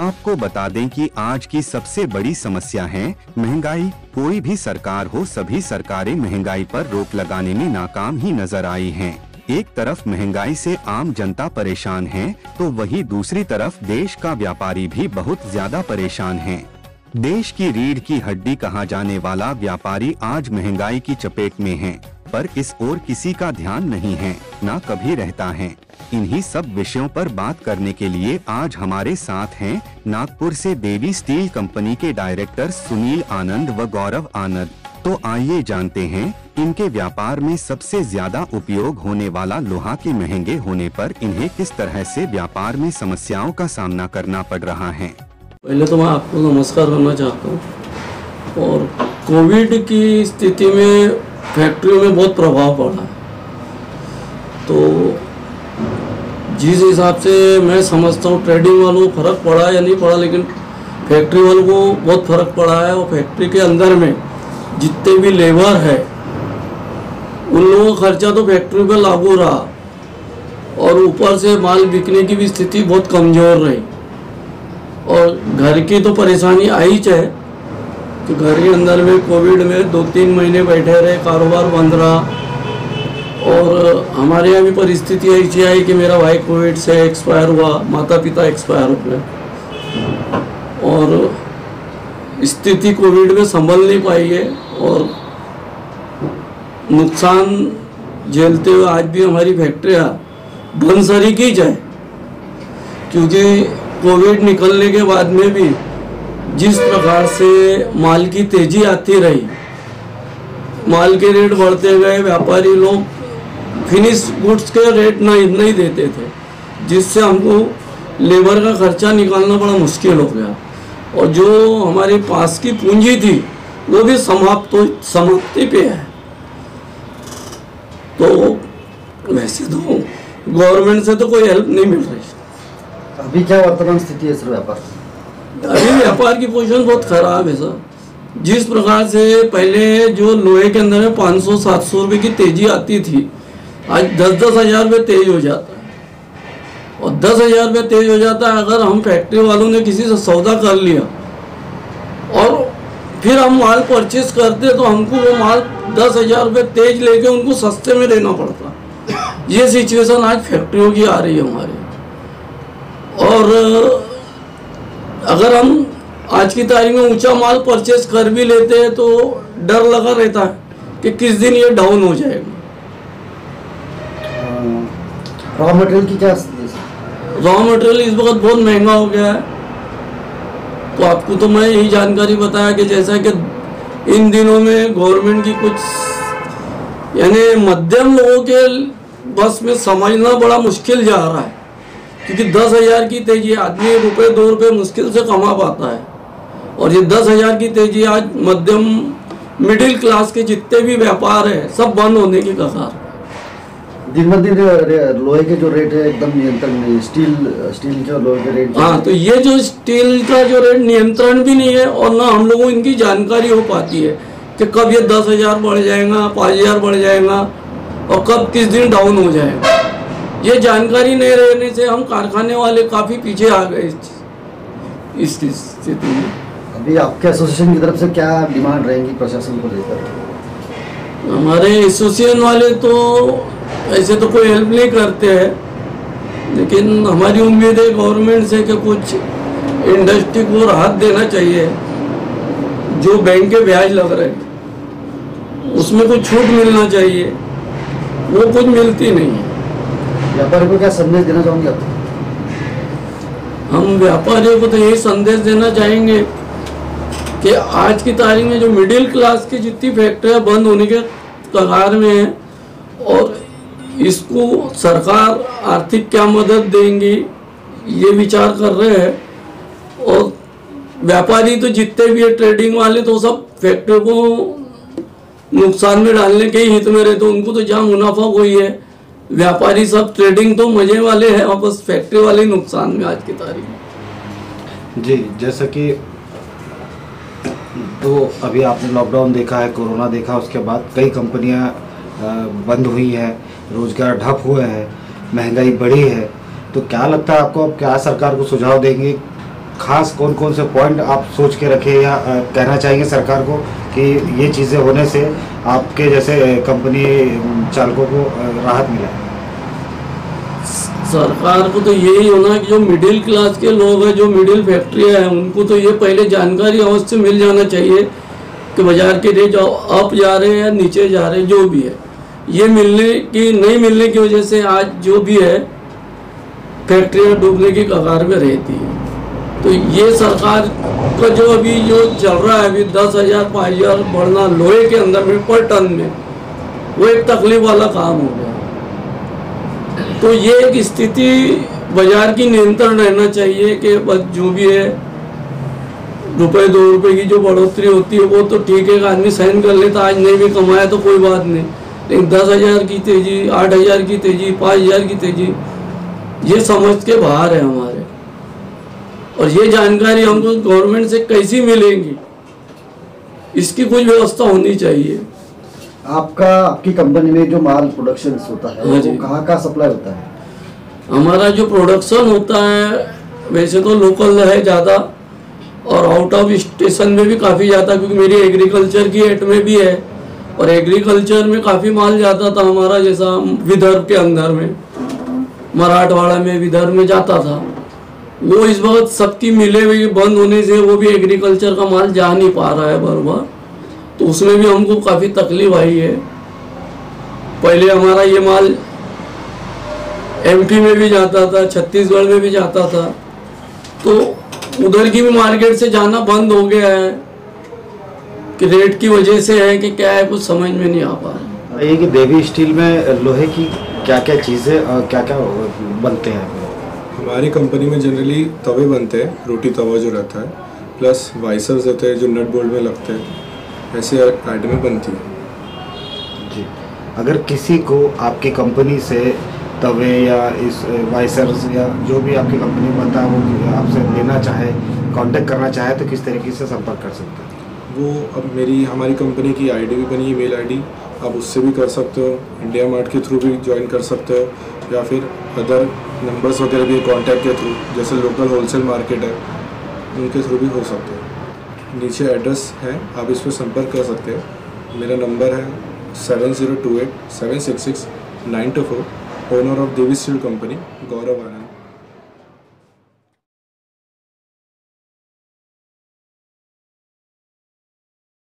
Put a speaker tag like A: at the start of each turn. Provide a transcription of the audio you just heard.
A: आपको बता दें कि आज की सबसे बड़ी समस्या है महंगाई। कोई भी सरकार हो, सभी सरकारें महंगाई पर रोक लगाने में नाकाम ही नजर आई हैं। एक तरफ महंगाई से आम जनता परेशान है, तो वहीं दूसरी तरफ देश का व्यापारी भी बहुत ज्यादा परेशान है। देश की रीढ़ की हड्डी कहा जाने वाला व्यापारी आज महंगाई की चपेट में है, पर इस ओर किसी का ध्यान नहीं है, ना कभी रहता है। इन्हीं सब विषयों पर बात करने के लिए आज हमारे साथ हैं नागपुर से देवी स्टील कंपनी के डायरेक्टर सुनील आनंद व गौरव आनंद। तो आइए जानते हैं इनके व्यापार में सबसे ज्यादा उपयोग होने वाला लोहा के महंगे होने पर इन्हें किस तरह से व्यापार में समस्याओं का सामना करना पड़ रहा है।
B: पहले तो मैं आपको नमस्कार करना चाहता हूँ। और कोविड की स्थिति में फैक्ट्रियों में बहुत प्रभाव पड़ा है, तो जिस हिसाब से मैं समझता हूँ ट्रेडिंग वालों को फर्क पड़ा या नहीं पड़ा, लेकिन फैक्ट्री वालों को बहुत फर्क पड़ा है। और फैक्ट्री के अंदर में जितने भी लेबर है उन लोगों का खर्चा तो फैक्ट्री पर लागू रहा, और ऊपर से माल बिकने की भी स्थिति बहुत कमज़ोर रही। और घर की तो परेशानी आई चाहे, तो घर के अंदर में कोविड में 2-3 महीने बैठे रहे, कारोबार बंद रहा। और हमारे यहाँ भी परिस्थिति ऐसी आई कि मेरा भाई कोविड से एक्सपायर हुआ, माता पिता एक्सपायर हो गए, और स्थिति कोविड में संभल नहीं पाई है। और नुकसान झेलते हुए आज भी हमारी फैक्ट्रियाँ बंद सरी की जाए, क्योंकि कोविड निकलने के बाद में भी जिस प्रकार से माल की तेजी आती रही, माल के रेट बढ़ते गए, व्यापारी लोग फिनिश गुड्स के रेट नहीं देते थे, जिससे हमको लेबर का खर्चा निकालना बड़ा मुश्किल हो गया। और जो हमारे पास की पूंजी थी वो भी समाप्ति पे है। तो वैसे तो गवर्नमेंट से तो कोई हेल्प नहीं मिल रही।
C: अभी क्या वर्तमान स्थिति है सर व्यापार?
B: अभी व्यापार की पोजीशन बहुत खराब है सर। जिस प्रकार से पहले जो लोहे के अंदर में 500-700 रुपये की तेजी आती थी, आज 10-10 हज़ार रुपये तेज हो जाता है। और 10 हज़ार रुपये तेज हो जाता है अगर हम फैक्ट्री वालों ने किसी से सौदा कर लिया और फिर हम माल परचेस करते, तो हमको वो माल 10 हज़ार रुपये तेज लेके उनको सस्ते में देना पड़ता। ये सिचुएशन आज फैक्ट्रियों की आ रही है हमारी। और अगर हम आज की तारीख में ऊंचा माल परचेस कर भी लेते हैं तो डर लगा रहता है कि किस दिन ये डाउन हो जाएगा।
C: रॉ मटेरियल की क्या?
B: रॉ मटेरियल इस वक्त बहुत महंगा हो गया है। तो आपको तो मैं यही जानकारी बताया कि जैसा कि इन दिनों में गवर्नमेंट की कुछ यानी मध्यम लोगों के बस में समझना बड़ा मुश्किल जा रहा है, क्योंकि 10 हज़ार की तेजी आदमी ₹1-2 मुश्किल से कमा पाता है, और ये 10 हज़ार की तेजी आज मध्यम मिडिल क्लास के जितने भी व्यापार है सब बंद होने की कगार।
C: दिन ब दिन लोहे के जो रेट है एकदम नियंत्रण नहीं, स्टील के और लोहे के रेट।
B: हाँ, तो ये जो स्टील का जो रेट नियंत्रण भी नहीं है, और ना हम लोगों को इनकी जानकारी हो पाती है कि कब ये 10 हज़ार बढ़ जाएगा, 5 हज़ार बढ़ जाएगा, और कब किस दिन डाउन हो जाएगा। ये जानकारी नहीं रहने से हम कारखाने वाले काफ़ी पीछे आ गए इस स्थिति में।
C: अभी आपके एसोसिएशन की तरफ से क्या डिमांड रहेंगी प्रशासन को लेकर?
B: हमारे एसोसिएशन वाले तो ऐसे तो कोई हेल्प नहीं करते हैं, लेकिन हमारी उम्मीद है गवर्नमेंट से कि कुछ इंडस्ट्री को राहत देना चाहिए। जो बैंक के ब्याज लग रहे हैं उसमें कुछ छूट मिलना चाहिए, वो कुछ मिलती नहीं है।
C: व्यापारी को क्या संदेश देना चाहोगे आप?
B: हम व्यापारियों को तो यही संदेश देना चाहेंगे कि आज की तारीख में जो मिडिल क्लास की जितनी फैक्ट्रियाँ बंद होने के कगार में है, और इसको सरकार आर्थिक क्या मदद देंगी ये विचार कर रहे हैं। और व्यापारी तो जितने भी है ट्रेडिंग वाले तो सब फैक्ट्री को नुकसान में डालने के ही हित में रहे, तो उनको तो जहाँ मुनाफा वही है। व्यापारी सब ट्रेडिंग तो मजे वाले हैं, और बस फैक्ट्री वाले नुकसान में आज की तारीख में।
D: जी, जैसा कि तो अभी आपने लॉकडाउन देखा है, कोरोना देखा, उसके बाद कई कंपनियां बंद हुई हैं, रोजगार ठप हुए हैं, महंगाई बढ़ी है, तो क्या लगता है आपको, अब क्या सरकार को सुझाव देंगे खास कौन कौन से पॉइंट आप सोच के रखे या कहना चाहेंगे सरकार को कि ये चीज़ें होने से आपके जैसे कंपनी चालकों को राहत मिले?
B: सरकार को तो यही होना कि जो मिडिल क्लास के लोग हैं, जो मिडिल फैक्ट्रियाँ हैं, उनको तो ये पहले जानकारी अवश्य मिल जाना चाहिए कि बाजार के रेट अप जा रहे हैं या नीचे जा रहे हैं, जो भी है। ये नहीं मिलने की वजह से आज जो भी है फैक्ट्रियाँ डूबने की कगार में रहती है। तो ये सरकार का जो अभी जो चल रहा है, अभी 10,000 5,000 बढ़ना लोहे के अंदर में पर टन में, वो एक तकलीफ वाला काम हो गया। तो ये एक स्थिति बाजार की नियंत्रण रहना चाहिए कि बस जो भी है ₹1 ₹2 की जो बढ़ोतरी होती है वो तो ठीक है, आदमी सहन कर लेता, आज नहीं भी कमाया तो कोई बात नहीं, लेकिन 10,000 की तेजी, 8,000 की तेजी, 5,000 की तेजी, ये समझ के बाहर है हमारे। और ये जानकारी हमको गवर्नमेंट से कैसी मिलेंगी, इसकी कुछ व्यवस्था होनी चाहिए।
C: आपकी कंपनी में जो माल प्रोडक्शन होता है वो कहाँ सप्लाई होता है?
B: हमारा जो प्रोडक्शन होता है वैसे तो लोकल है ज़्यादा, और आउट ऑफ स्टेशन में भी काफ़ी ज़्यादा, क्योंकि मेरी एग्रीकल्चर की एट में भी है, और एग्रीकल्चर में काफ़ी माल जाता था हमारा, जैसा विदर्भ के अंदर में, मराठवाड़ा में, विदर्भ में जाता था। वो इस वक्त सबकी मिले हुए बंद होने से वो भी एग्रीकल्चर का माल जा नहीं पा रहा है बराबर, तो उसमें भी हमको काफ़ी तकलीफ आई है। पहले हमारा ये माल MP में भी जाता था, छत्तीसगढ़ में भी जाता था, तो उधर की भी मार्केट से जाना बंद हो गया है कि रेट की वजह से है कि क्या है, कुछ समझ में नहीं आ पा रहा।
D: ये कि देवी स्टील में लोहे की क्या क्या चीज़ें और क्या क्या बनते हैं?
E: हमारी कंपनी में जनरली तवे बनते हैं, रोटी तवा जो रहता है, प्लस वाइसर्स रहते हैं जो नट बोल्ट में लगते हैं, ऐसे आइटमें बनती है।
D: जी, अगर किसी को आपकी कंपनी से तवे या इस वाइसर्स या जो भी आपकी कंपनी में बनता है वो आपसे लेना चाहे, कांटेक्ट करना चाहे, तो किस तरीके से संपर्क कर सकते हैं?
E: वो अब हमारी कंपनी की ID भी बनी है, मेल ID, आप उससे भी कर सकते हो, इंडिया मार्ट के थ्रू भी ज्वाइन कर सकते हो, या फिर अदर नंबर्स वगैरह भी कॉन्टैक्ट के थ्रू, जैसे लोकल होलसेल मार्केट है उनके थ्रू भी हो सकते हैं। नीचे एड्रेस है, आप इस पर संपर्क कर सकते हैं। मेरा नंबर है 7028 766 924, owner of Devi steel company, Gaurav Anand.